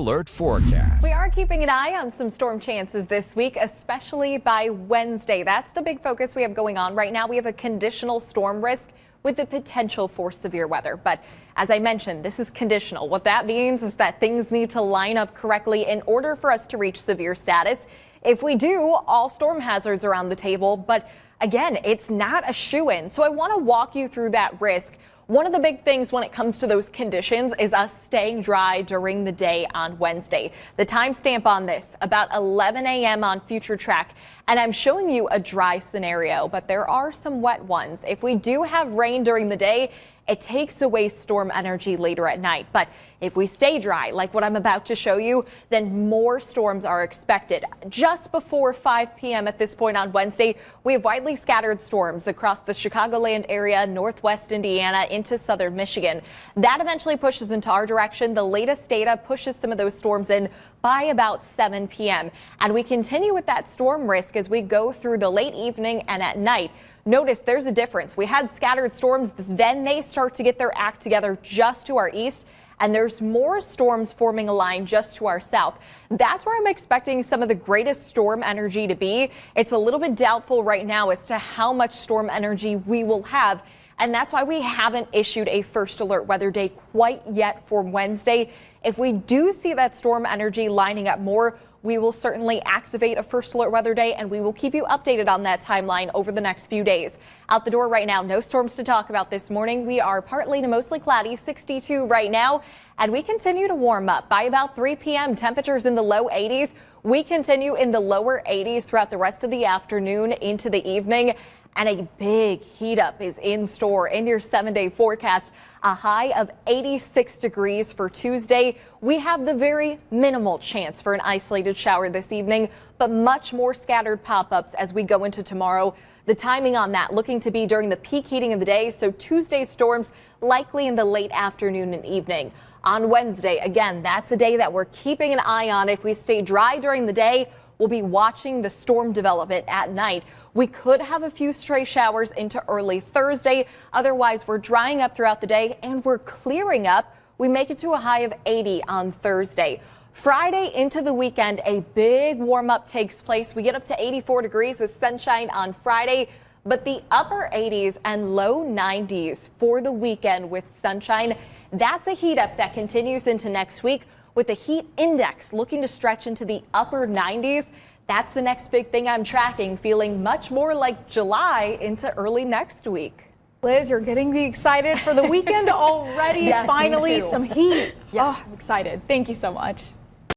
Alert forecast. We are keeping an eye on some storm chances this week, especially by Wednesday. That's the big focus we have going on right now. We have a conditional storm risk with the potential for severe weather. But as I mentioned, this is conditional. What that means is that things need to line up correctly in order for us to reach severe status. If we do, all storm hazards are on the table. But again, it's not a shoo-in. So I want to walk you through that risk. One of the big things when it comes to those conditions is us staying dry during the day on Wednesday. The timestamp on this, about 11 a.m. on Future Track. And I'm showing you a dry scenario, but there are some wet ones. If we do have rain during the day, it takes away storm energy later at night. But if we stay dry, like what I'm about to show you, then more storms are expected. Just before 5 p.m. at this point on Wednesday, we have widely scattered storms across the Chicagoland area, northwest Indiana into southern Michigan. That eventually pushes into our direction. The latest data pushes some of those storms in by about 7 p.m. And we continue with that storm risk as we go through the late evening and at night. Notice there's a difference. We had scattered storms, then they start to get their act together just to our east, and there's more storms forming a line just to our south. That's where I'm expecting some of the greatest storm energy to be. It's a little bit doubtful right now as to how much storm energy we will have, and that's why we haven't issued a first alert weather day quite yet for Wednesday. If we do see that storm energy lining up more, we will certainly activate a first alert weather day, and we will keep you updated on that timeline over the next few days. Out the door right now, no storms to talk about this morning. We are partly to mostly cloudy, 62 right now, and we continue to warm up. By about 3 p.m., temperatures in the low 80s. We continue in the lower 80s throughout the rest of the afternoon into the evening. And a big heat up is in store in your 7-day forecast. A high of 86 degrees for Tuesday. We have the very minimal chance for an isolated shower this evening, but much more scattered pop-ups as we go into tomorrow. The timing on that looking to be during the peak heating of the day, so Tuesday's storms likely in the late afternoon and evening. On Wednesday, again, that's a day that we're keeping an eye on. If we stay dry during the day, we'll be watching the storm development at night. We could have a few stray showers into early Thursday. Otherwise, we're drying up throughout the day and we're clearing up. We make it to a high of 80 on Thursday. Friday into the weekend, a big warm up takes place. We get up to 84 degrees with sunshine on Friday, but the upper 80s and low 90s for the weekend with sunshine. That's a heat up that continues into next week, with the heat index looking to stretch into the upper 90s. That's the next big thing I'm tracking, feeling much more like July into early next week. Liz, you're getting me excited for the weekend already. Yes, finally, me too. some heat. Yes. Oh, I'm excited. Thank you so much.